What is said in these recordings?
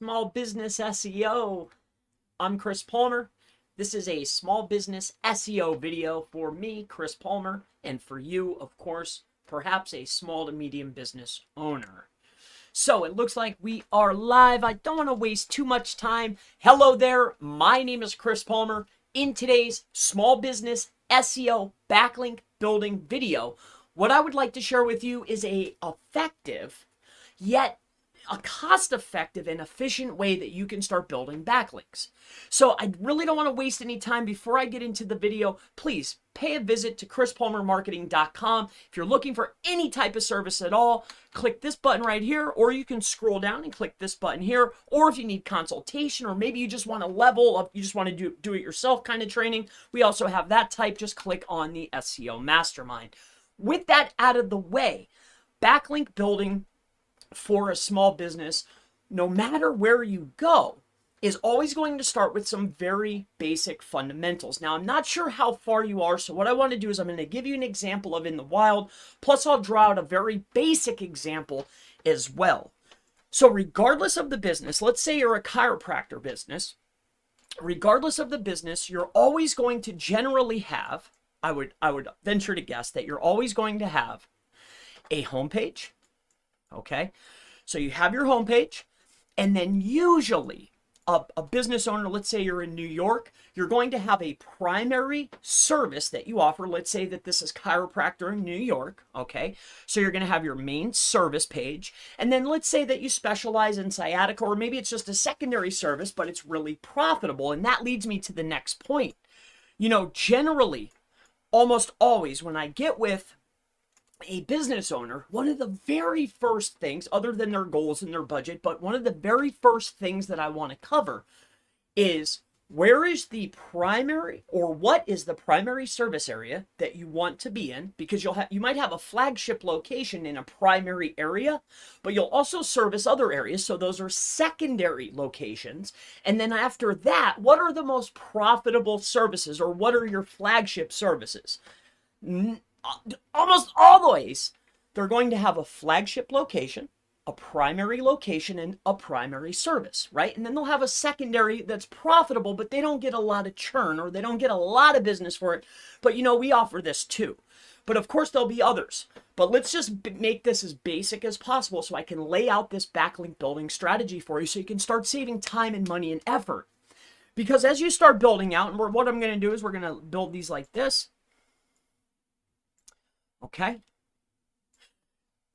Small Business SEO. I'm Chris Palmer. This is a small business SEO video for me, Chris Palmer, and for you, of course, perhaps a small to medium business owner. So it looks like we are live. I don't want to waste too much time. Hello there. My name is Chris Palmer. In today's small business SEO backlink building video, what I would like to share with you is a effective yet a cost-effective and efficient way that you can start building backlinks. So I really don't want to waste any time. Before I get into the video, please pay a visit to chrispalmermarketing.com. If you're looking for any type of service at all, click this button right here, or you can scroll down and click this button here. Or if you need consultation, or maybe you just want to level up, you just want to do it yourself kind of training, we also have that type. Just click on the SEO Mastermind. With that out of the way, backlink building for a small business, no matter where you go, is always going to start with some very basic fundamentals. Now, I'm not sure how far you are, so what I want to do is I'm going to give you an example of in the wild, plus I'll draw out a very basic example as well. So regardless of the business, let's say you're a chiropractor business, regardless of the business, you're always going to generally have, I would venture to guess that you're always going to have a homepage. Okay, so you have your homepage, and then usually a business owner, let's say you're in New York, you're going to have a primary service that you offer. Let's say that this is chiropractor in New York. Okay, so you're going to have your main service page, and then let's say that you specialize in sciatica, or maybe it's just a secondary service, but it's really profitable. And that leads me to the next point. You know, generally, almost always when I get with a business owner, one of the very first things, other than their goals and their budget, but one of the very first things that I want to cover is where is the primary, or what is the primary service area that you want to be in? Because you might have a flagship location in a primary area, but you'll also service other areas. So those are secondary locations. And then after that, what are the most profitable services, or what are your flagship services? Almost always, they're going to have a flagship location, a primary location, and a primary service, right? And then they'll have a secondary that's profitable, but they don't get a lot of churn, or they don't get a lot of business for it. But you know, we offer this too. But of course, there'll be others. But let's just make this as basic as possible so I can lay out this backlink building strategy for you so you can start saving time and money and effort. Because as you start building out, and what I'm going to do is we're going to build these like this. Okay?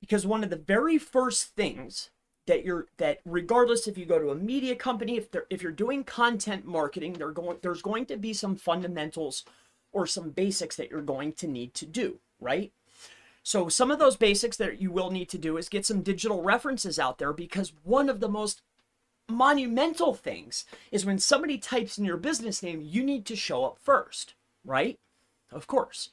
Because one of the very first things that regardless if you go to a media company, if you're doing content marketing, there's going to be some fundamentals or some basics that you're going to need to do, right? So some of those basics that you will need to do is get some digital references out there, because one of the most monumental things is when somebody types in your business name, you need to show up first, right? Of course.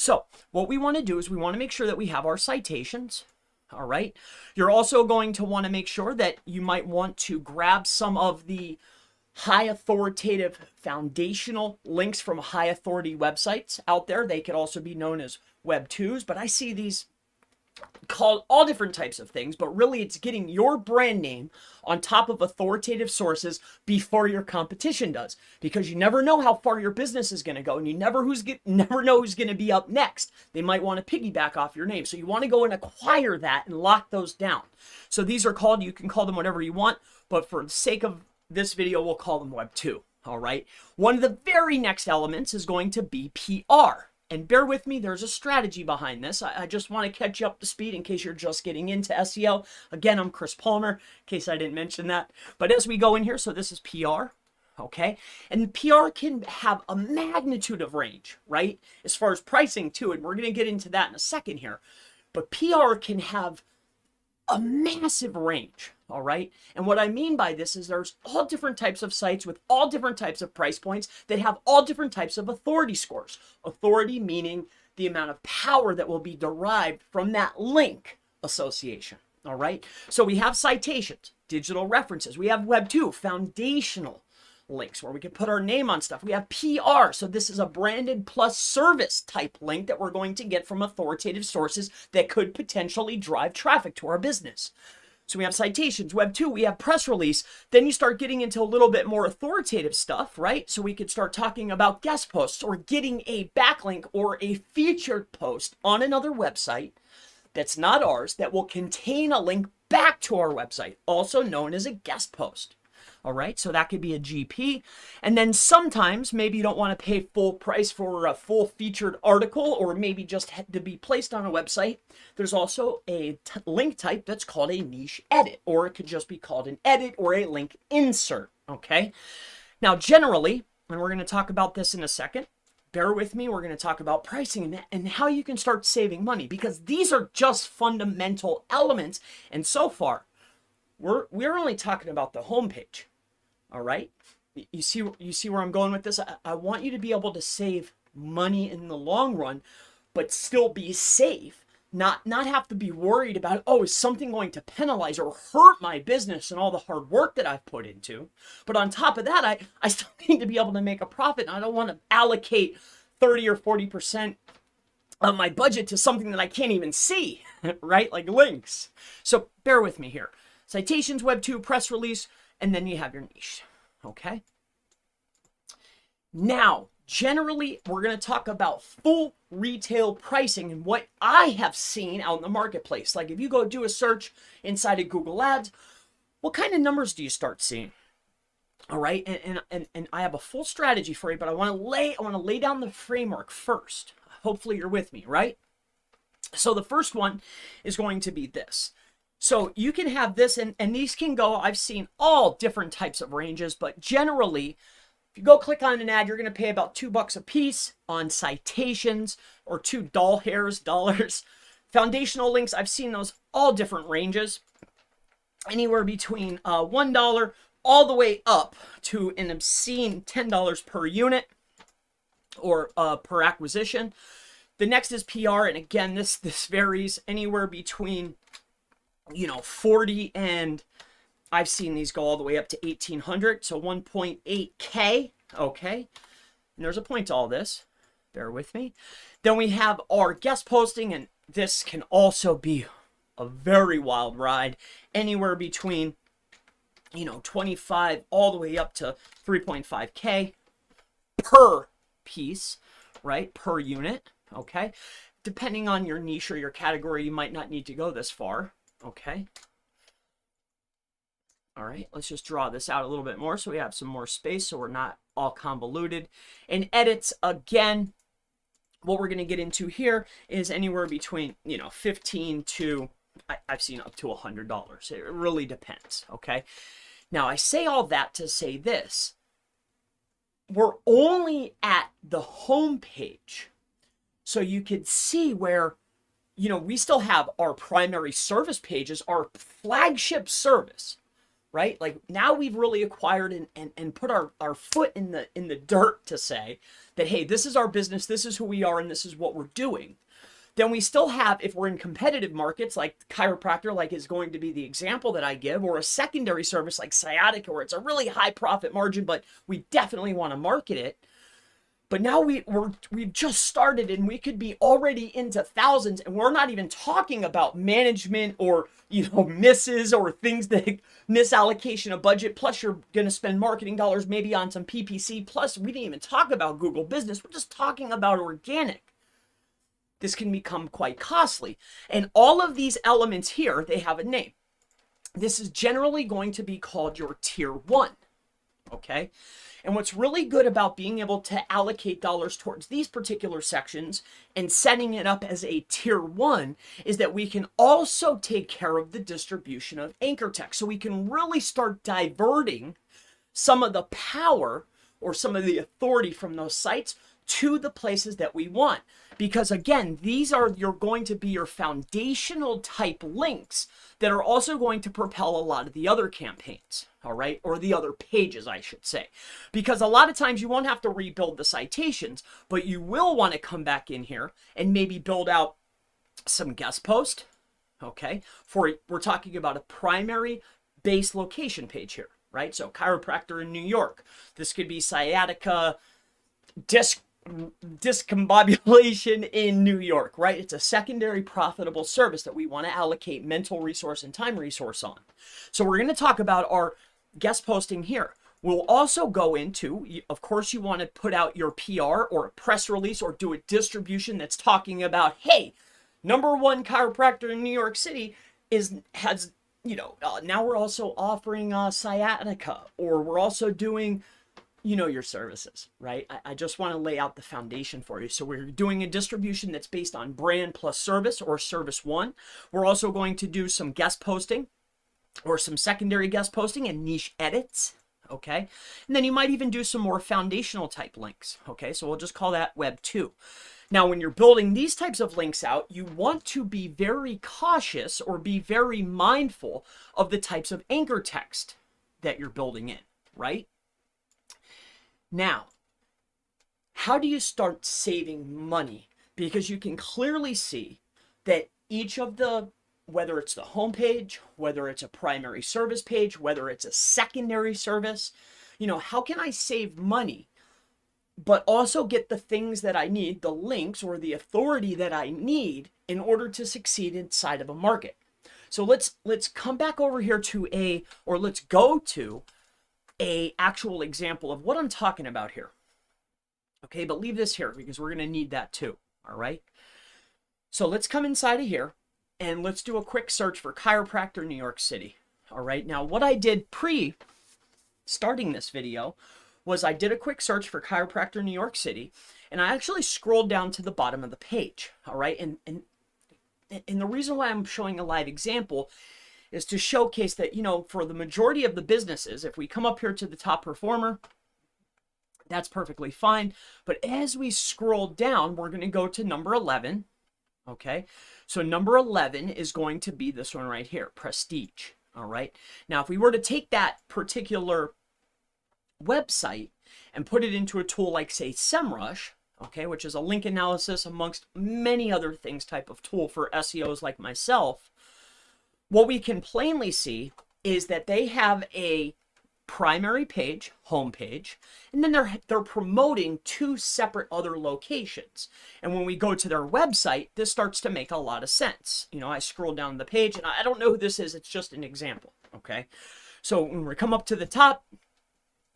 So what we want to do is we want to make sure that we have our citations. All right. You're also going to want to make sure that you might want to grab some of the high authoritative foundational links from high authority websites out there. They could also be known as Web 2s, but I see these called all different types of things, but really it's getting your brand name on top of authoritative sources before your competition does, because you never know how far your business is going to go, and you never know who's going to be up next. They might want to piggyback off your name, so you want to go and acquire that and lock those down. So these are called, you can call them whatever you want, but for the sake of this video, we'll call them Web 2. All right. One of the very next elements is going to be PR. And bear with me, there's a strategy behind this. I just want to catch you up to speed in case you're just getting into SEO. Again, I'm Chris Palmer, in case I didn't mention that. But as we go in here, so this is PR, okay? And PR can have a magnitude of range, right? As far as pricing too, and we're going to get into that in a second here. But PR can have a massive range, all right? And what I mean by this is there's all different types of sites with all different types of price points that have all different types of authority scores. Authority meaning the amount of power that will be derived from that link association, all right? So we have citations, digital references. We have Web 2, foundational links where we can put our name on stuff. We have PR. So this is a branded plus service type link that we're going to get from authoritative sources that could potentially drive traffic to our business. So we have citations. Web 2, we have press release. Then you start getting into a little bit more authoritative stuff, right? So we could start talking about guest posts or getting a backlink or a featured post on another website that's not ours that will contain a link back to our website, also known as a guest post. All right, so that could be a GP. And then sometimes maybe you don't want to pay full price for a full featured article, or maybe just to be placed on a website. There's also a link type that's called a niche edit, or it could just be called an edit or a link insert. Okay, now generally, and we're going to talk about this in a second, bear with me, we're going to talk about pricing and how you can start saving money, because these are just fundamental elements. And so far, we're only talking about the homepage. All right, you see where I'm going with this. I want you to be able to save money in the long run, but still be safe. Not have to be worried about, oh, is something going to penalize or hurt my business and all the hard work that I've put into. But on top of that, I still need to be able to make a profit. And I don't want to allocate 30 or 40% of my budget to something that I can't even see, right? Like links. So bear with me here. Citations, Web 2, press release, and then you have your niche. Okay? Now, generally, we're going to talk about full retail pricing and what I have seen out in the marketplace. Like if you go do a search inside of Google Ads, what kind of numbers do you start seeing? All right, and I have a full strategy for you, but I want to lay down the framework first. Hopefully you're with me, right? So the first one is going to be this. So you can have this, and these can go, I've seen all different types of ranges, but generally, if you go click on an ad, you're going to pay about $2 a piece on citations, or $2 Foundational links, I've seen those all different ranges, anywhere between $1 all the way up to an obscene $10 per unit or per acquisition. The next is PR, and again, this varies anywhere between 40 and I've seen these go all the way up to 1,800, so 1.8K, okay? And there's a point to all this, bear with me. Then we have our guest posting, and this can also be a very wild ride, anywhere between 25 all the way up to 3.5K per piece, right? Per unit, okay? Depending on your niche or your category, you might not need to go this far. Okay. All right, let's just draw this out a little bit more so we have some more space so we're not all convoluted. And edits, again, what we're going to get into here is anywhere between, 15 to, I've seen up to $100. It really depends, okay? Now, I say all that to say this. We're only at the home page, so you could see where we still have our primary service pages, our flagship service, right? Like now we've really acquired and put our foot in the dirt to say that, hey, this is our business, this is who we are, and this is what we're doing. Then we still have, if we're in competitive markets like chiropractor, like is going to be the example that I give, or a secondary service like sciatica, where it's a really high profit margin, but we definitely want to market it. But now we've just started, and we could be already into thousands, and we're not even talking about management or misses or things that misallocation of budget. Plus, you're going to spend marketing dollars maybe on some PPC. Plus, we didn't even talk about Google Business. We're just talking about organic. This can become quite costly, and all of these elements here, they have a name. This is generally going to be called your tier 1. Okay. And what's really good about being able to allocate dollars towards these particular sections and setting it up as a tier 1 is that we can also take care of the distribution of anchor text. So we can really start diverting some of the power or some of the authority from those sites to the places that we want. Because again, these are going to be your foundational type links that are also going to propel a lot of the other campaigns, all right? Or the other pages, I should say. Because a lot of times you won't have to rebuild the citations, but you will want to come back in here and maybe build out some guest post, okay? We're talking about a primary base location page here, right? So chiropractor in New York. This could be sciatica, disc discombobulation in New York, right? It's a secondary profitable service that we want to allocate mental resource and time resource on. So we're going to talk about our guest posting here. We'll also go into, of course, you want to put out your PR or a press release or do a distribution that's talking about, hey, #1 chiropractor in New York City has, now we're also offering sciatica, or we're also doing, your services, right? I just want to lay out the foundation for you. So we're doing a distribution that's based on brand plus service or service one. We're also going to do some guest posting or some secondary guest posting and niche edits. Okay. And then you might even do some more foundational type links. Okay. So we'll just call that web 2. Now, when you're building these types of links out, you want to be very cautious or be very mindful of the types of anchor text that you're building in, right? Now, how do you start saving money? Because you can clearly see that each of the, whether it's the homepage, whether it's a primary service page, whether it's a secondary service, how can I save money, but also get the things that I need, the links or the authority that I need in order to succeed inside of a market? So let's come back over here to let's go to a actual example of what I'm talking about here. Okay, but leave this here because we're going to need that too. All right. So let's come inside of here and let's do a quick search for chiropractor New York City. All right. Now, what I did starting this video was I did a quick search for chiropractor New York City, and I actually scrolled down to the bottom of the page. All right. And the reason why I'm showing a live example is to showcase that, for the majority of the businesses, if we come up here to the top performer, that's perfectly fine. But as we scroll down, we're going to go to number 11. Okay. So number 11 is going to be this one right here, Prestige. All right. Now, if we were to take that particular website and put it into a tool like, say, SEMrush, okay, which is a link analysis amongst many other things type of tool for SEOs like myself, what we can plainly see is that they have a primary page, homepage, and then they're promoting 2 separate other locations. And when we go to their website, this starts to make a lot of sense. I scroll down the page, and I don't know who this is. It's just an example, okay? So when we come up to the top,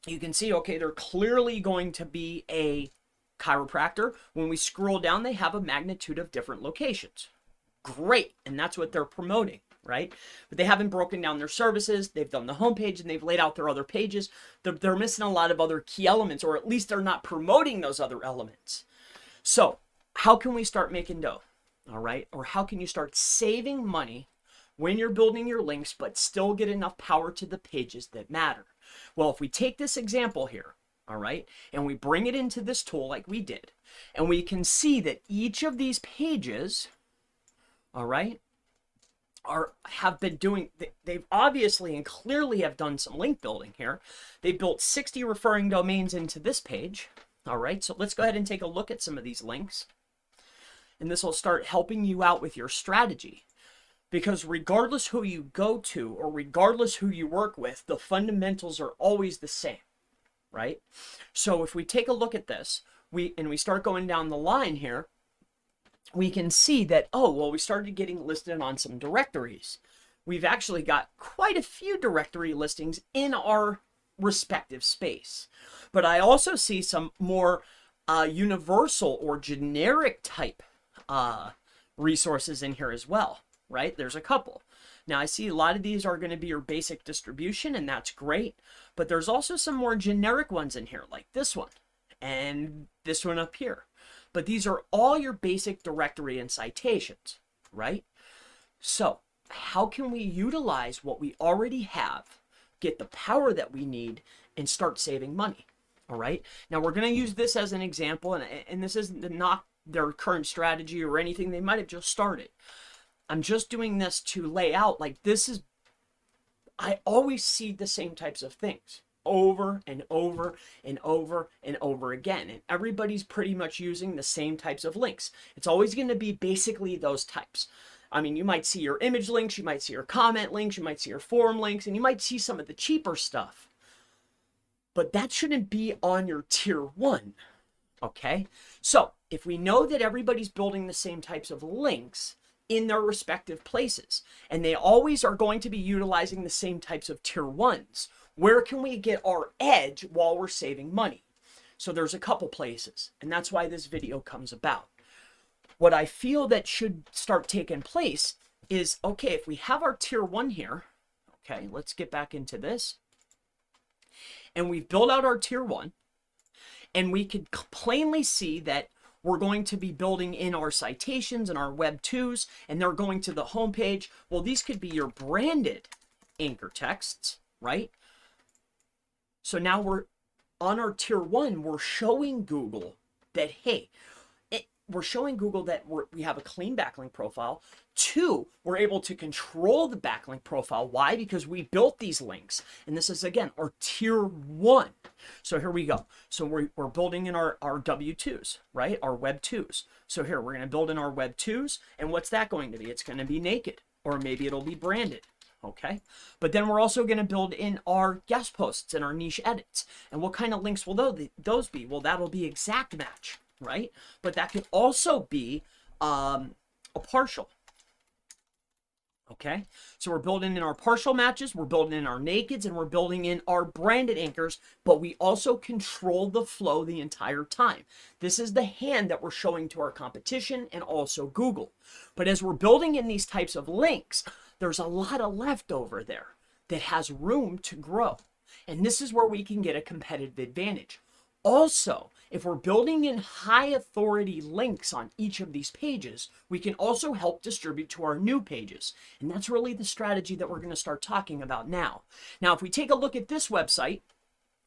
you can see, okay, they're clearly going to be a chiropractor. When we scroll down, they have a magnitude of different locations. Great, and that's what they're promoting, right? But they haven't broken down their services. They've done the homepage and they've laid out their other pages. They're missing a lot of other key elements, or at least they're not promoting those other elements. So how can we start making dough? All right. Or how can you start saving money when you're building your links, but still get enough power to the pages that matter? Well, if we take this example here, all right, and we bring it into this tool like we did, and we can see that each of these pages, all right, have been doing, they've obviously and clearly have done some link building here. They built 60 referring domains into this page. All right, so let's go ahead and take a look at some of these links. And this will start helping you out with your strategy. Because regardless who you go to or regardless who you work with, the fundamentals are always the same, right? So if we take a look at this, we start going down the line here, we can see that, we started getting listed on some directories. We've actually got quite a few directory listings in our respective space. But I also see some more universal or generic type resources in here as well, right? There's a couple. Now, I see a lot of these are going to be your basic distribution, and that's great. But there's also some more generic ones in here, like this one and this one up here. But these are all your basic directory and citations, right? So how can we utilize what we already have, get the power that we need, and start saving money? All right. Now we're going to use this as an example, and this isn't to knock their current strategy or anything. They might have just started. I'm just doing this to lay out, like, this is, I always see the same types of things over and over and over and over again. And everybody's pretty much using the same types of links. It's always going to be basically those types. I mean, you might see your image links, you might see your comment links, you might see your forum links, and you might see some of the cheaper stuff. But that shouldn't be on your tier 1, Okay, so if we know that everybody's building the same types of links in their respective places, and they always are going to be utilizing the same types of tier ones, where can we get our edge while we're saving money? So there's a couple places, and that's why this video comes about. What I feel that should start taking place is, okay, if we have our tier one here, okay, let's get back into this, and we've built out our tier one, and we could plainly see that we're going to be building in our citations and our web 2s, and they're going to the home page. Well, these could be your branded anchor texts, right? So now we're on our tier one, we're showing Google that, hey, we're showing Google that we have a clean backlink profile. 2, we're able to control the backlink profile. Why? Because we built these links. And this is, again, our tier 1. So here we go. So we're building in our W2s, right? Our web 2s. So here, we're going to build in our web 2s. And what's that going to be? It's going to be naked. Or maybe it'll be branded. Okay, but then we're also going to build in our guest posts and our niche edits. And what kind of links will those be? Well, that'll be exact match, right? But that could also be a partial. Okay, so we're building in our partial matches, we're building in our nakeds, and we're building in our branded anchors, but we also control the flow the entire time. This is the hand that we're showing to our competition and also Google. But as we're building in these types of links, there's a lot of leftover there that has room to grow. And this is where we can get a competitive advantage. Also, if we're building in high authority links on each of these pages, we can also help distribute to our new pages. And that's really the strategy that we're going to start talking about now. Now, if we take a look at this website,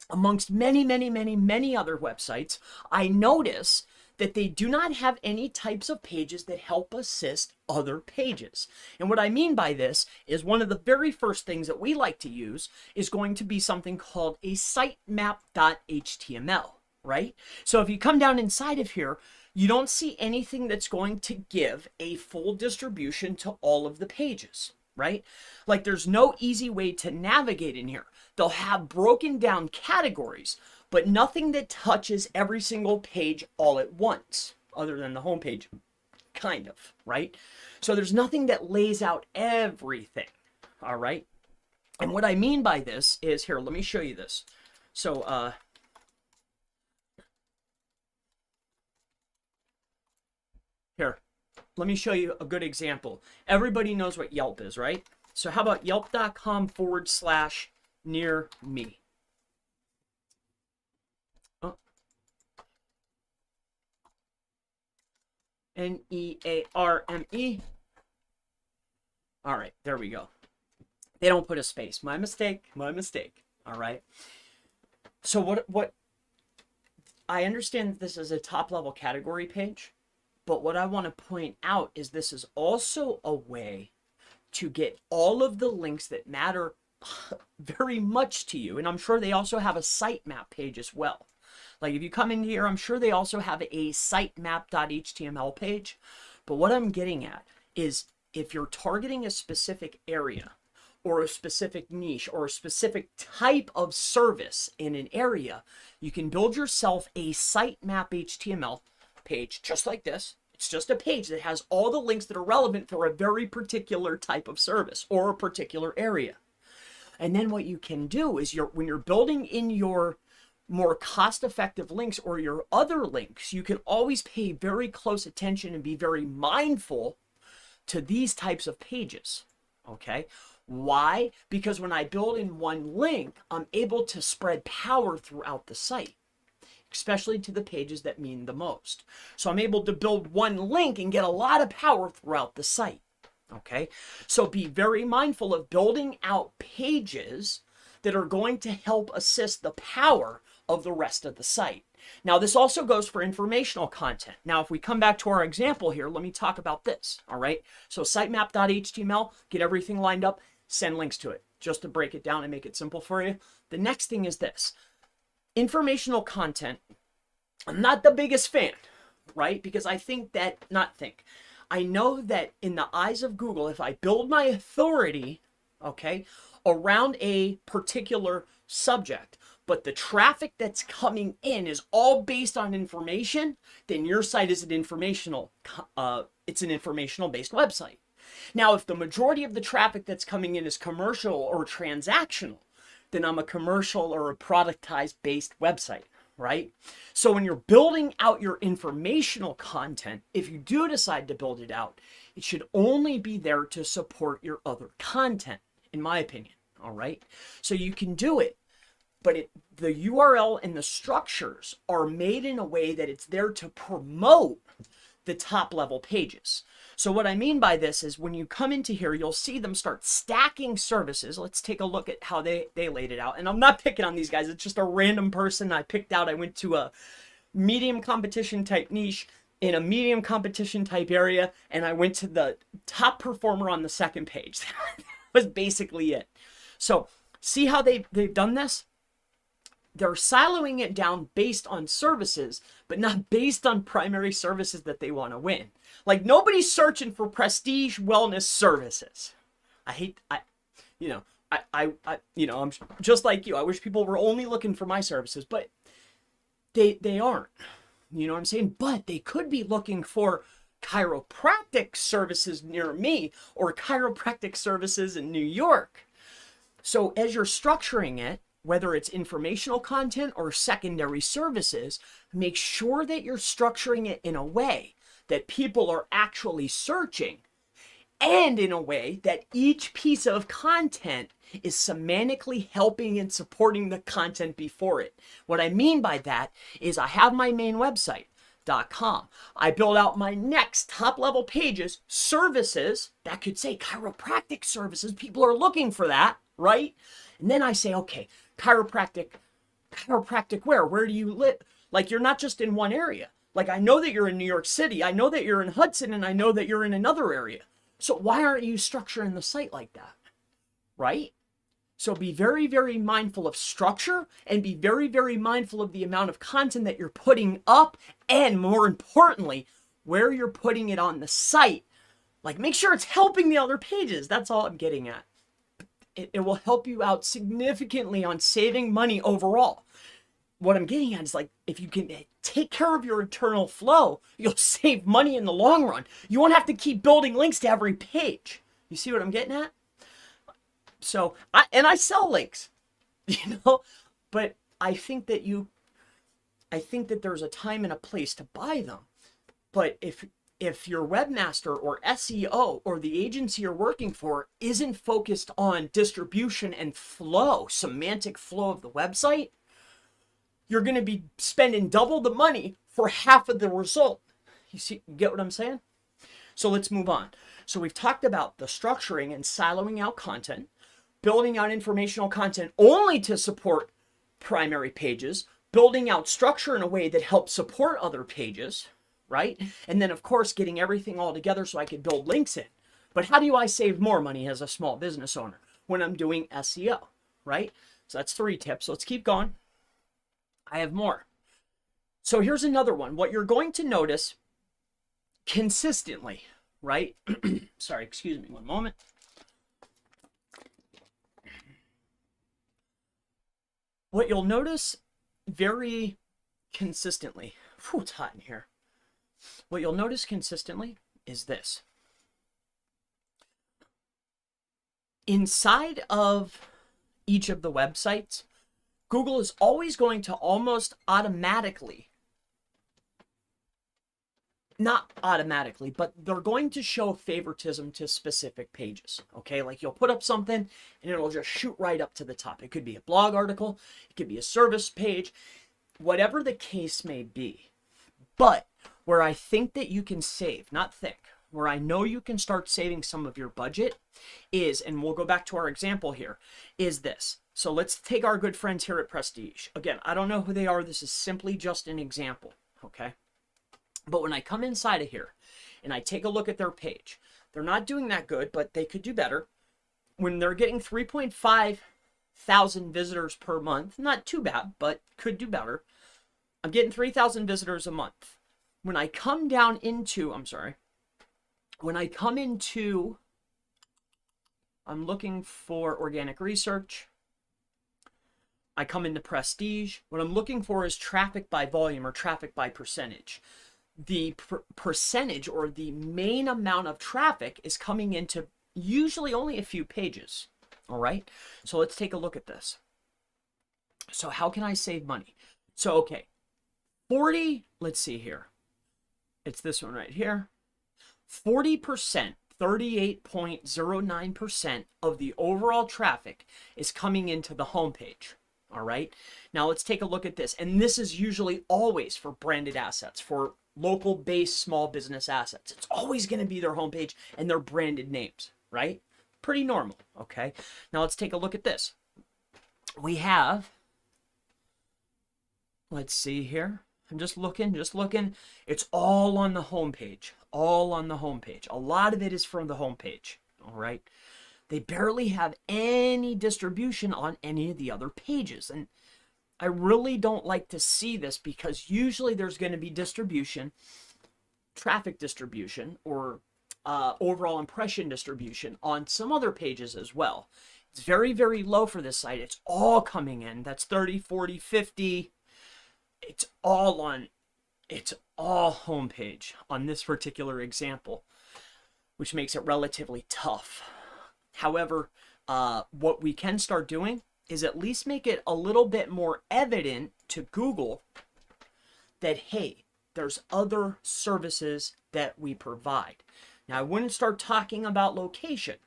amongst many, many, many, many other websites, I notice that they do not have any types of pages that help assist other pages. And what I mean by this is one of the very first things that we like to use is going to be something called a sitemap.html, right? So if you come down inside of here, you don't see anything that's going to give a full distribution to all of the pages, right? Like there's no easy way to navigate in here. They'll have broken down categories, but nothing that touches every single page all at once, other than the home page, kind of, right? So there's nothing that lays out everything, all right? And what I mean by this is, here, let me show you this. So, here, let me show you a good example. Everybody knows what Yelp is, right? So how about yelp.com/near me? Nearme. All right, there we go. They don't put a space. My mistake. My mistake. All right. So what I understand that this is a top level category page, but what I want to point out is this is also a way to get all of the links that matter very much to you. And I'm sure they also have a sitemap page as well. Like if you come in here, I'm sure they also have a sitemap.html page. But what I'm getting at is if you're targeting a specific area or a specific niche or a specific type of service in an area, you can build yourself a sitemap HTML page just like this. It's just a page that has all the links that are relevant for a very particular type of service or a particular area. And then what you can do is when you're building in your more cost-effective links or your other links, you can always pay very close attention and be very mindful to these types of pages, okay? Why? Because when I build in one link, I'm able to spread power throughout the site, especially to the pages that mean the most. So I'm able to build one link and get a lot of power throughout the site, okay? So be very mindful of building out pages that are going to help assist the power of the rest of the site. Now, this also goes for informational content. Now, if we come back to our example here, let me talk about this, all right? So sitemap.html, get everything lined up, send links to it, just to break it down and make it simple for you. The next thing is this. Informational content, I'm not the biggest fan, right? Because I know that in the eyes of Google, if I build my authority, okay, around a particular subject, but the traffic that's coming in is all based on information, then your site is an informational, it's an informational based website. Now, if the majority of the traffic that's coming in is commercial or transactional, then I'm a commercial or a productized based website, right? So when you're building out your informational content, if you do decide to build it out, it should only be there to support your other content, in my opinion, all right? So you can do it, but the URL and the structures are made in a way that it's there to promote the top level pages. So what I mean by this is when you come into here, you'll see them start stacking services. Let's take a look at how they laid it out. And I'm not picking on these guys. It's just a random person I picked out. I went to a medium competition type niche in a medium competition type area, and I went to the top performer on the second page. That was basically it. So see how they've done this? They're siloing it down based on services, but not based on primary services that they want to win. Like nobody's searching for prestige wellness services. I'm just like you. I wish people were only looking for my services, but they aren't. You know what I'm saying? But they could be looking for chiropractic services near me or chiropractic services in New York. So as you're structuring it, whether it's informational content or secondary services, make sure that you're structuring it in a way that people are actually searching and in a way that each piece of content is semantically helping and supporting the content before it. What I mean by that is I have my main website, .com. I build out my next top level pages, services that could say chiropractic services. People are looking for that, right? And then I say, okay, chiropractic where do you live? Like you're not just in one area. Like I know that you're in New York City, I know that you're in Hudson, and I know that you're in another area. So why aren't you structuring the site like that? Right? So be very, very mindful of structure and be very, very mindful of the amount of content that you're putting up and more importantly, where you're putting it on the site. Like make sure it's helping the other pages. That's all I'm getting at. It will help you out significantly on saving money overall. What I'm getting at is like, if you can take care of your internal flow, you'll save money in the long run. You won't have to keep building links to every page. You see what I'm getting at? So, I sell links, but I think that there's a time and a place to buy them. But if your webmaster or SEO or the agency you're working for isn't focused on distribution and flow, semantic flow of the website, you're going to be spending double the money for half of the result. You get what I'm saying? So let's move on. So we've talked about the structuring and siloing out content, building out informational content only to support primary pages, building out structure in a way that helps support other pages, right? And then of course, getting everything all together so I can build links in. But how do I save more money as a small business owner when I'm doing SEO, right? So that's 3 tips. Let's keep going. I have more. So here's another one. What you're going to notice consistently, right? Sorry, excuse me one moment. What you'll notice very consistently, it's hot in here. What you'll notice consistently is this. Inside of each of the websites, Google is always going to almost automatically, not automatically, but they're going to show favoritism to specific pages, okay? Like you'll put up something and it'll just shoot right up to the top. It could be a blog article, it could be a service page, whatever the case may be. But where I think that you can save, not think, where I know you can start saving some of your budget is, and we'll go back to our example here, is this. So let's take our good friends here at Prestige. Again, I don't know who they are. This is simply just an example, okay? But when I come inside of here and I take a look at their page, they're not doing that good, but they could do better. When they're getting 3.5 thousand visitors per month, not too bad, but could do better. I'm getting 3,000 visitors a month. When I come down into, I'm looking for organic research. I come into prestige. What I'm looking for is traffic by volume or traffic by percentage. The percentage or the main amount of traffic is coming into usually only a few pages. All right. So let's take a look at this. So how can I save money? So, okay, 40, let's see here. It's this one right here. 40%, 38.09% of the overall traffic is coming into the homepage. All right. Now let's take a look at this. And this is usually always for branded assets, for local based small business assets. It's always going to be their homepage and their branded names, right? Pretty normal. Okay. Now let's take a look at this. We have, let's see here. I'm just looking. It's all on the homepage, all on the homepage. A lot of it is from the homepage. All right. They barely have any distribution on any of the other pages. And I really don't like to see this because usually there's going to be distribution, traffic distribution, or overall impression distribution on some other pages as well. It's very, very low for this site. It's all coming in. That's 30, 40, 50. It's all homepage on this particular example, which makes it relatively tough. However, what we can start doing is at least make it a little bit more evident to Google that, hey, there's other services that we provide. Now, I wouldn't start talking about location,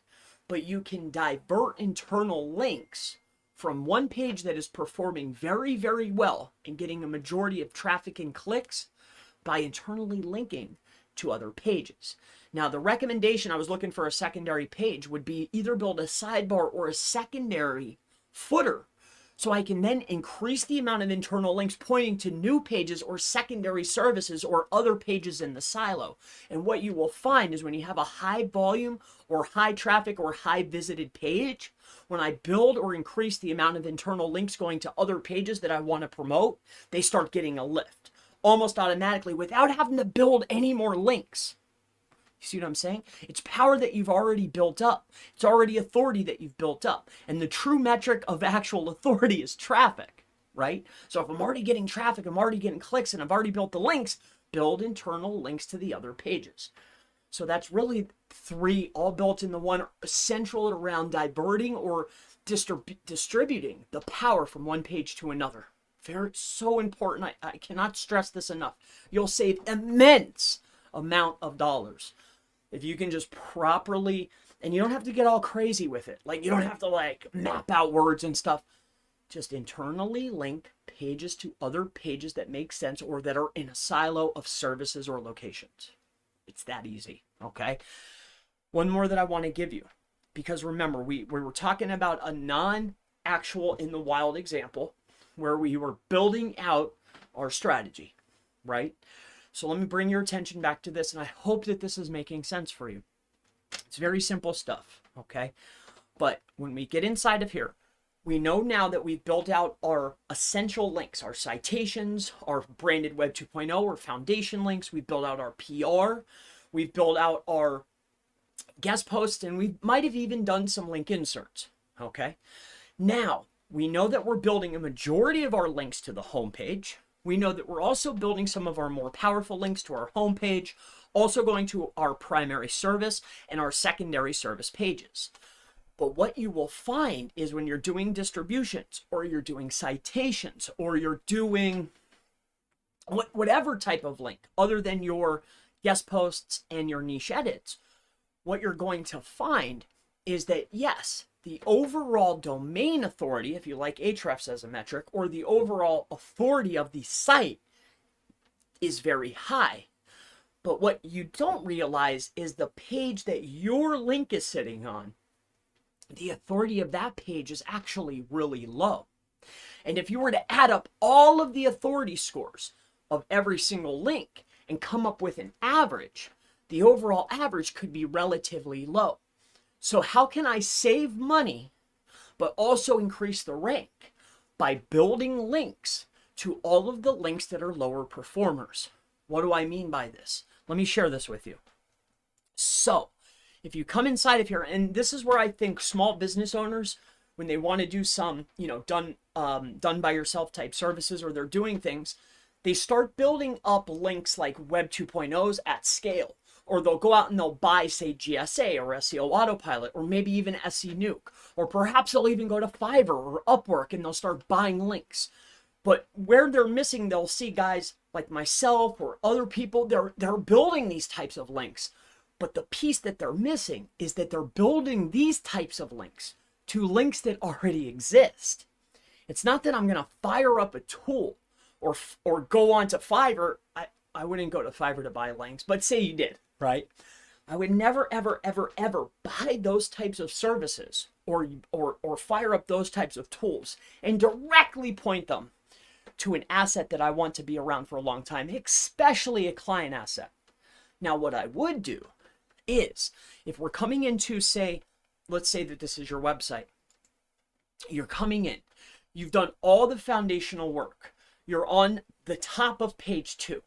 but you can divert internal links from one page that is performing very, very well and getting a majority of traffic and clicks by internally linking to other pages. Now, the recommendation, I was looking for a secondary page, would be either build a sidebar or a secondary footer so I can then increase the amount of internal links pointing to new pages or secondary services or other pages in the silo. And what you will find is when you have a high volume or high traffic or high visited page, when I build or increase the amount of internal links going to other pages that I want to promote, they start getting a lift almost automatically without having to build any more links. You see what I'm saying? It's power that you've already built up. It's already authority that you've built up. And the true metric of actual authority is traffic, right? So if I'm already getting traffic, I'm already getting clicks, and I've already built the links, build internal links to the other pages. So that's really three, all built in the one, central around diverting or distributing the power from one page to another. Very, so important. I cannot stress this enough. You'll save immense amount of dollars if you can just properly, and you don't have to get all crazy with it. Like, you don't have to like map out words and stuff. Just internally link pages to other pages that make sense or that are in a silo of services or locations. It's that easy. Okay. One more that I want to give you, because remember, we were talking about a non-actual in the wild example where we were building out our strategy, right? So let me bring your attention back to this, and I hope that this is making sense for you. It's very simple stuff, okay? But when we get inside of here, we know now that we've built out our essential links, our citations, our branded Web 2.0 or foundation links. We've built out our PR. We've built out our guest posts, and we might have even done some link inserts, okay? Now, we know that we're building a majority of our links to the homepage. We know that we're also building some of our more powerful links to our homepage, also going to our primary service and our secondary service pages. But what you will find is when you're doing distributions or you're doing citations or you're doing whatever type of link other than your guest posts and your niche edits, what you're going to find is that, yes, the overall domain authority, if you like Ahrefs as a metric, or the overall authority of the site is very high. But what you don't realize is the page that your link is sitting on, the authority of that page is actually really low. And if you were to add up all of the authority scores of every single link and come up with an average, the overall average could be relatively low. So how can I save money but also increase the rank? By building links to all of the links that are lower performers. What do I mean by this? Let me share this with you. So if you come inside of here, and this is where I think small business owners when they want to do some, done by yourself type services, or they're doing things, they start building up links like Web 2.0s at scale. Or they'll go out and they'll buy, say, GSA or SEO Autopilot, or maybe even SE Nuke. Or perhaps they'll even go to Fiverr or Upwork and they'll start buying links. But where they're missing, they'll see guys like myself or other people, they're building these types of links. But the piece that they're missing is that they're building these types of links to links that already exist. It's not that I'm going to fire up a tool or go on to Fiverr. I wouldn't go to Fiverr to buy links, but say you did, right? I would never, ever, ever, ever buy those types of services or fire up those types of tools and directly point them to an asset that I want to be around for a long time, especially a client asset. Now, what I would do is, if we're coming into, say, let's say that this is your website. You're coming in. You've done all the foundational work. You're on the top of page 2.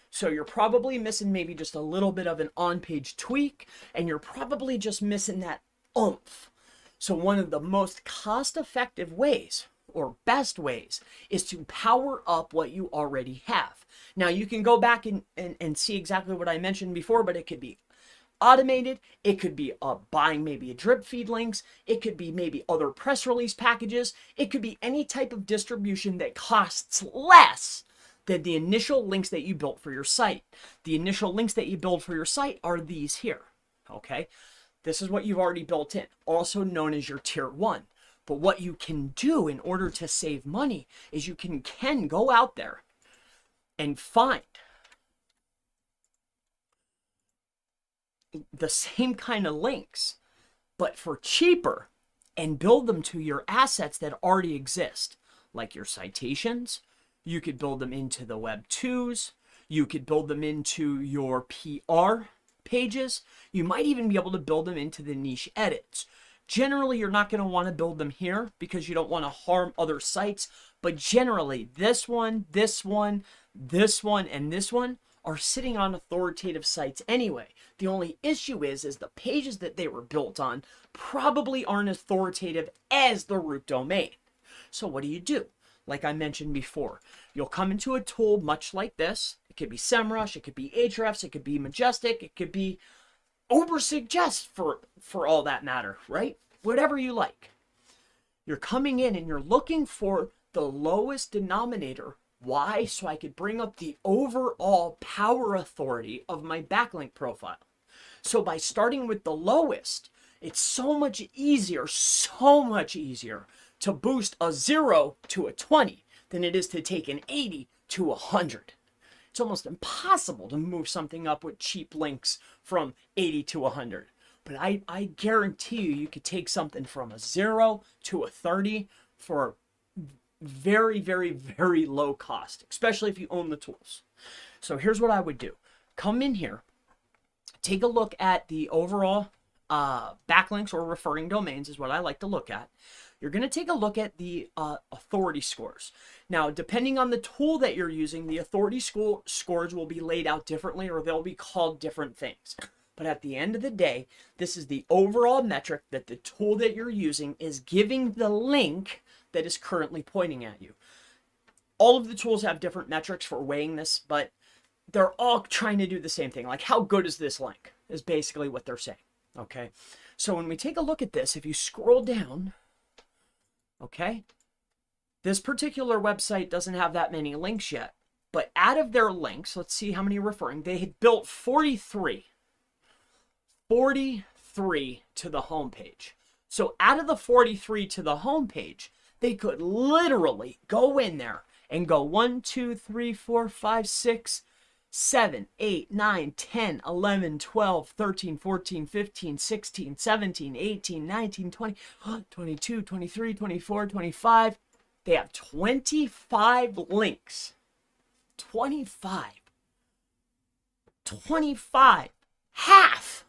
So you're probably missing maybe just a little bit of an on-page tweak, and you're probably just missing that oomph. So one of the most cost-effective ways, or best ways, is to power up what you already have. Now you can go back and see exactly what I mentioned before, but it could be automated, it could be buying maybe a drip feed links, it could be maybe other press release packages, it could be any type of distribution that costs less than the initial links that you built for your site. The initial links that you build for your site are these here, okay? This is what you've already built in, also known as your tier 1. But what you can do in order to save money is you can go out there and find the same kind of links, but for cheaper, and build them to your assets that already exist, like your citations. You could build them into the Web 2s. You could build them into your PR pages. You might even be able to build them into the niche edits. Generally, you're not going to want to build them here because you don't want to harm other sites. But generally, this one, this one, this one, and this one are sitting on authoritative sites anyway. The only issue is the pages that they were built on probably aren't as authoritative as the root domain. So what do? Like I mentioned before, you'll come into a tool much like this. It could be SEMrush, it could be Ahrefs, it could be Majestic, it could be Ubersuggest for all that matter, right? Whatever you like. You're coming in and you're looking for the lowest denominator. Why? So I could bring up the overall power authority of my backlink profile. So by starting with the lowest, it's so much easier to boost a 0 to a 20 than it is to take an 80 to 100. It's almost impossible to move something up with cheap links from 80 to 100. But I guarantee you could take something from a 0 to a 30 for very, very, very low cost, especially if you own the tools. So here's what I would do. Come in here, take a look at the overall backlinks or referring domains is what I like to look at. You're going to take a look at the authority scores. Now, depending on the tool that you're using, the authority scores will be laid out differently, or they'll be called different things. But at the end of the day, this is the overall metric that the tool that you're using is giving the link that is currently pointing at you. All of the tools have different metrics for weighing this, but they're all trying to do the same thing. Like, how good is this link is basically what they're saying. Okay, so when we take a look at this, if you scroll down, okay, this particular website doesn't have that many links yet, but out of their links, let's see how many referring, they had built 43 to the homepage. So out of the 43 to the homepage, they could literally go in there and go 1, 2, 3, 4, 5, 6, 7, 8, 9, 10, 11, 12, 13, 14, 15, 16, 17, 18, 19, 20, 22, 23, 24, 25. They have 25 links. 25. Half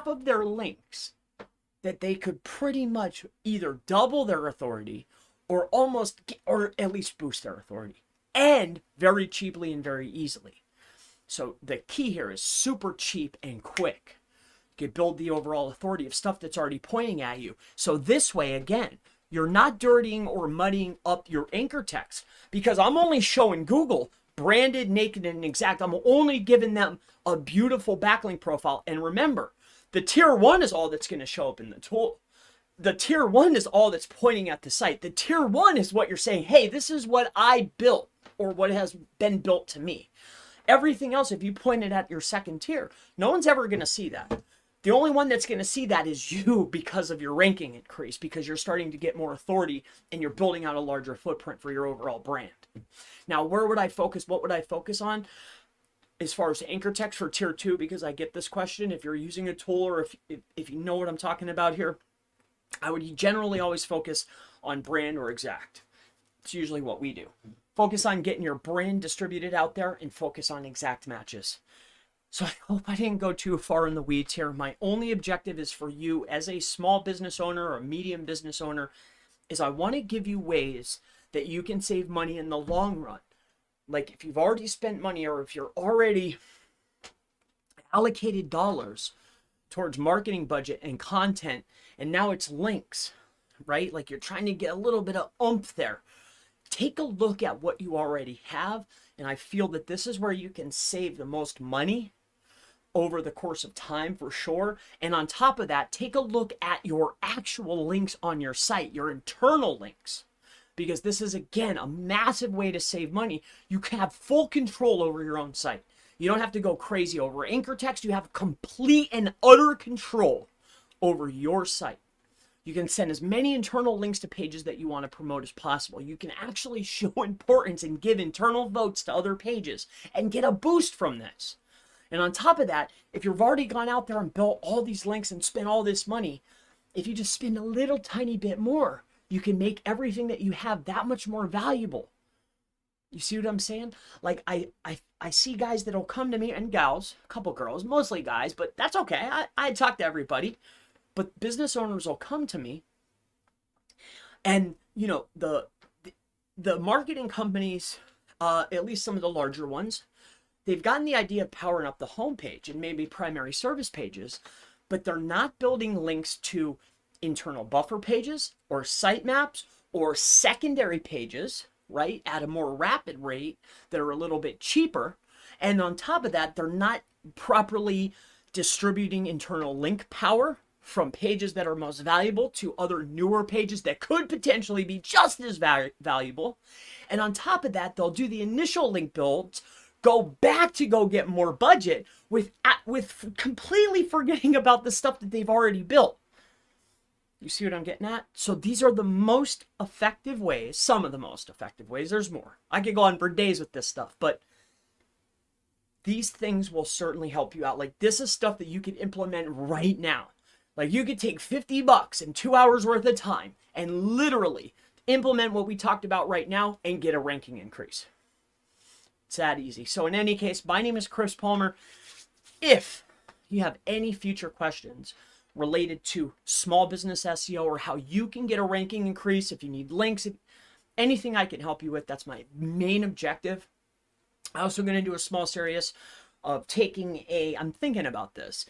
of their links that they could pretty much either double their authority or at least boost their authority, and very cheaply and very easily. So the key here is super cheap and quick. build the overall authority of stuff that's already pointing at you. So this way, again, you're not dirtying or muddying up your anchor text, because I'm only showing Google branded, naked, and exact. I'm only giving them a beautiful backlink profile. And remember, the tier 1 is all that's going to show up in the tool. The tier 1 is all that's pointing at the site. The tier 1 is what you're saying, hey, this is what I built, or what has been built to me. Everything else, if you point it at your second tier, no one's ever going to see that. The only one that's going to see that is you, because of your ranking increase, because you're starting to get more authority and you're building out a larger footprint for your overall brand. Now, where would I focus? What would I focus on as far as anchor text for tier 2? Because I get this question. If you're using a tool, or if you know what I'm talking about here, I would generally always focus on brand or exact. It's usually what we do. Focus on getting your brand distributed out there and focus on exact matches. So I hope I didn't go too far in the weeds here. My only objective is for you as a small business owner or a medium business owner, is I want to give you ways that you can save money in the long run. Like if you've already spent money, or if you're already allocated dollars towards marketing budget and content, and now it's links, right? Like you're trying to get a little bit of oomph there. Take a look at what you already have, and I feel that this is where you can save the most money over the course of time, for sure. And on top of that, take a look at your actual links on your site, your internal links, because this is, again, a massive way to save money. You can have full control over your own site. You don't have to go crazy over anchor text. You have complete and utter control over your site. You can send as many internal links to pages that you want to promote as possible. You can actually show importance and give internal votes to other pages and get a boost from this. And on top of that, if you've already gone out there and built all these links and spent all this money, if you just spend a little tiny bit more, you can make everything that you have that much more valuable. You see what I'm saying? Like I see guys that'll come to me, and gals, a couple girls, mostly guys, but that's okay. I talk to everybody. But business owners will come to me, and you know, the marketing companies, at least some of the larger ones, they've gotten the idea of powering up the homepage and maybe primary service pages, but they're not building links to internal buffer pages or sitemaps or secondary pages, right, at a more rapid rate that are a little bit cheaper. And on top of that, they're not properly distributing internal link power from pages that are most valuable to other newer pages that could potentially be just as valuable. And on top of that, they'll do the initial link builds, go back to go get more budget with completely forgetting about the stuff that they've already built. You see what I'm getting at? So these are the most effective ways, some of the most effective ways. There's more. I could go on for days with this stuff, but these things will certainly help you out. Like, this is stuff that you can implement right now. Like, you could take $50 and 2 hours worth of time and literally implement what we talked about right now and get a ranking increase. It's that easy. So in any case, my name is Chris Palmer. If you have any future questions related to small business SEO or how you can get a ranking increase, if you need links, if anything I can help you with, that's my main objective. I'm also going to do a small series of I'm thinking about this,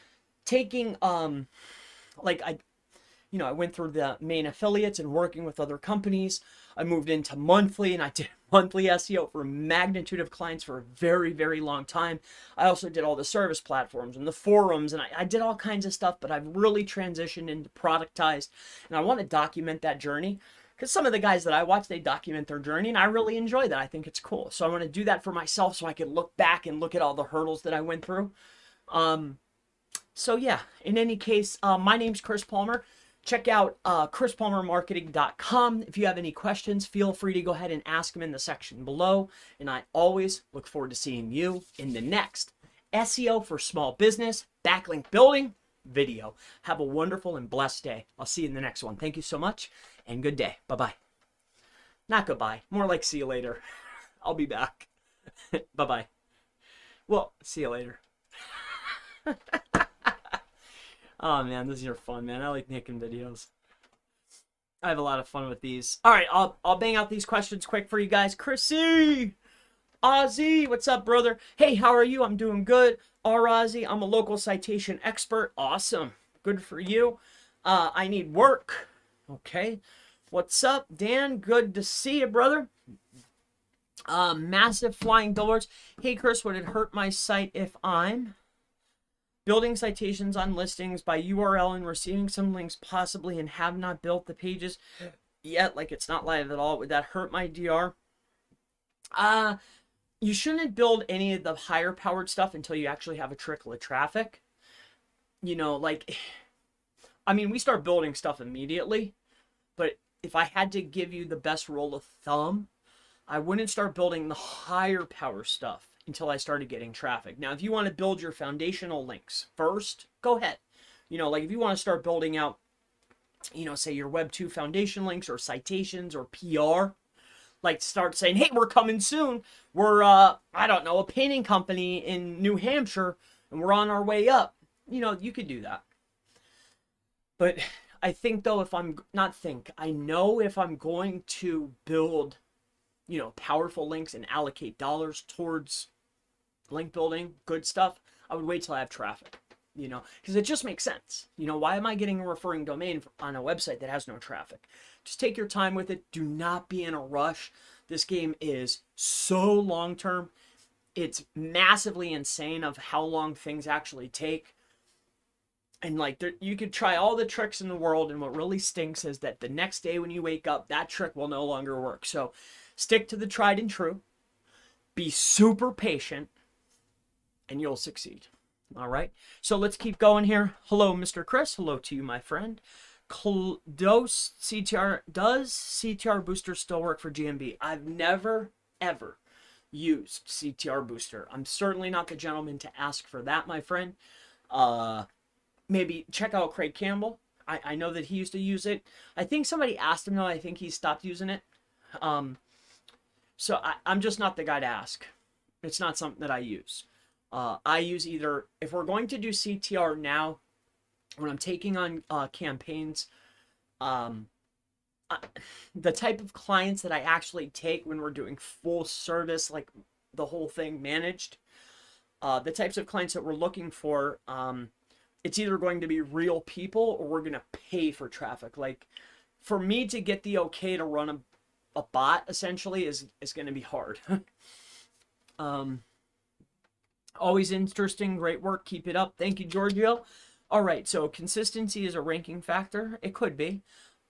I went through the main affiliates and working with other companies. I moved into monthly, and I did monthly SEO for a magnitude of clients for a very, very long time. I also did all the service platforms and the forums, and I did all kinds of stuff, but I've really transitioned into productized, and I want to document that journey, because some of the guys that I watch, they document their journey, and I really enjoy that. I think it's cool. So I want to do that for myself so I can look back and look at all the hurdles that I went through. So yeah, in any case, my name's Chris Palmer. Check out chrispalmermarketing.com. If you have any questions, feel free to go ahead and ask them in the section below. And I always look forward to seeing you in the next SEO for Small Business backlink building video. Have a wonderful and blessed day. I'll see you in the next one. Thank you so much, and good day. Bye-bye. Not goodbye. More like see you later. I'll be back. Bye-bye. Well, see you later. Oh man, these are fun, man. I like making videos. I have a lot of fun with these. All right, I'll bang out these questions quick for you guys. Chrissy, Ozzy, what's up, brother? Hey, how are you? I'm doing good. Ozzy, I'm a local citation expert. Awesome. Good for you. I need work. Okay. What's up, Dan? Good to see you, brother. Massive flying billboards. Hey, Chris, would it hurt my site if I'm building citations on listings by URL and receiving some links possibly and have not built the pages yet? Like it's not live at all. Would that hurt my DR? You shouldn't build any of the higher powered stuff until you actually have a trickle of traffic. You know, like, I mean, we start building stuff immediately, but if I had to give you the best rule of thumb, I wouldn't start building the higher power stuff until I started getting traffic. Now, if you want to build your foundational links first, go ahead. You know, like if you want to start building out, you know, say your Web 2 foundation links or citations or PR, like start saying, hey, we're coming soon. We're, I don't know, a painting company in New Hampshire, and we're on our way up. You know, you could do that. But I think, though, I know if I'm going to build, you know, powerful links and allocate dollars towards link building, good stuff, I would wait till I have traffic, you know, because it just makes sense. You know, why am I getting a referring domain on a website that has no traffic? Just take your time with it. Do not be in a rush. This game is so long term. It's massively insane of how long things actually take. And like you could try all the tricks in the world, and what really stinks is that the next day when you wake up, that trick will no longer work. So stick to the tried and true. Be super patient, and you'll succeed. All right. So let's keep going here. Hello, Mr. Chris. Hello to you, my friend. Does CTR Booster still work for GMB? I've never, ever used CTR Booster. I'm certainly not the gentleman to ask for that, my friend. Maybe check out Craig Campbell. I know that he used to use it. I think somebody asked him, though. I think he stopped using it. So I'm just not the guy to ask. It's not something that I use. I use either, if we're going to do CTR now, when I'm taking on campaigns, the type of clients that I actually take when we're doing full service, like the whole thing managed, the types of clients that we're looking for, it's either going to be real people or we're going to pay for traffic. Like for me to get the okay to run a bot essentially is going to be hard. Always interesting. Great work. Keep it up. Thank you, Giorgio. All right. So consistency is a ranking factor. It could be.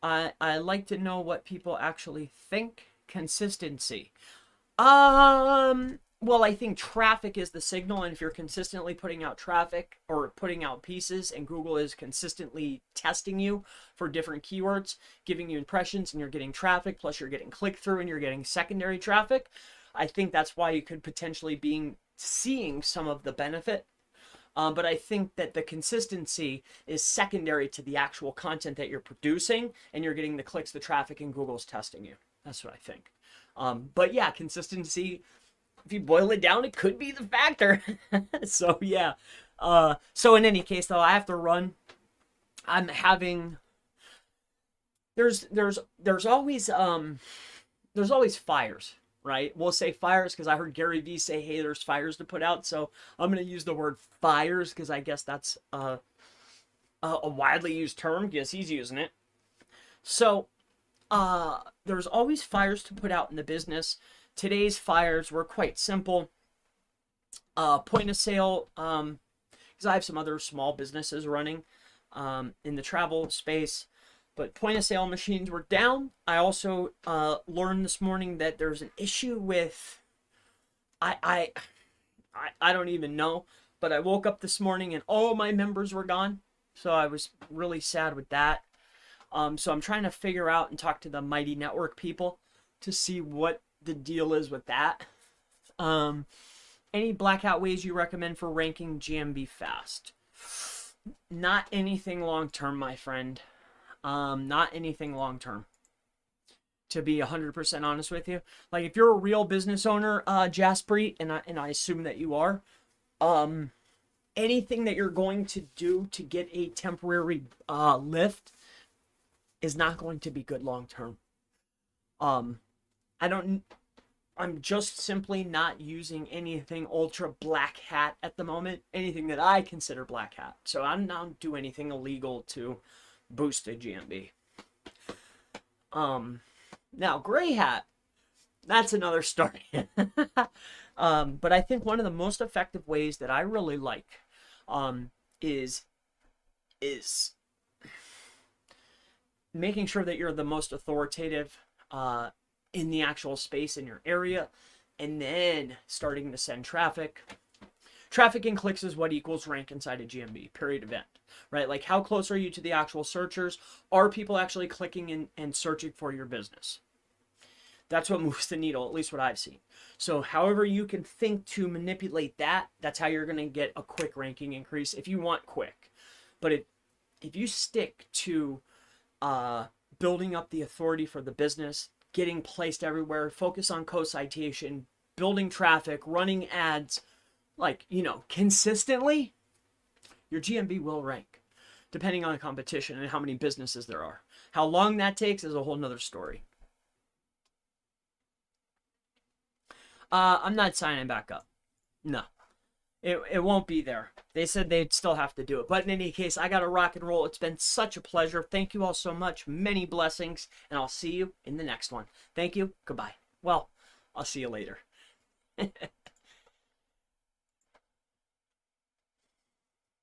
I like to know what people actually think. Consistency. Well, I think traffic is the signal, and if you're consistently putting out traffic or putting out pieces, and Google is consistently testing you for different keywords, giving you impressions, and you're getting traffic, plus you're getting click-through and you're getting secondary traffic, I think that's why you could potentially be seeing some of the benefit. But I think that the consistency is secondary to the actual content that you're producing, and you're getting the clicks, the traffic, and Google's testing you. That's what I think. But yeah, consistency, if you boil it down, it could be the factor. So yeah. So in any case, though, I have to run. I'm having. There's always fires, right? We'll say fires because I heard Gary Vee say, "Hey, there's fires to put out." So I'm gonna use the word fires because I guess that's a widely used term. Guess he's using it. So there's always fires to put out in the business. Today's fires were quite simple. Point of sale, because I have some other small businesses running in the travel space, but point of sale machines were down. I also learned this morning that there's an issue with, I don't even know, but I woke up this morning and all my members were gone. So I was really sad with that. So I'm trying to figure out and talk to the Mighty Network people to see what the deal is with that. Any blackout ways you recommend for ranking GMB fast? Not anything long term, my friend. Not anything long term. To be 100% honest with you, like if you're a real business owner, Jaspreet, and I assume that you are, anything that you're going to do to get a temporary lift is not going to be good long term. I don't I'm just simply not using anything ultra black hat at the moment, anything that I consider black hat. So I'm not doing anything illegal to boost a GMB. Now gray hat, that's another story. But I think one of the most effective ways that I really like is making sure that you're the most authoritative in the actual space in your area, and then starting to send traffic. Traffic and clicks is what equals rank inside a GMB, period, event, right? Like, how close are you to the actual searchers? Are people actually clicking and searching for your business? That's what moves the needle, at least what I've seen. So however you can think to manipulate that, that's how you're going to get a quick ranking increase if you want quick. But if you stick to building up the authority for the business, getting placed everywhere, focus on co-citation, building traffic, running ads, like, you know, consistently, your GMB will rank, depending on the competition and how many businesses there are. How long that takes is a whole nother story. I'm not signing back up. No. It won't be there. They said they'd still have to do it. But in any case, I got to rock and roll. It's been such a pleasure. Thank you all so much. Many blessings. And I'll see you in the next one. Thank you. Goodbye. Well, I'll see you later.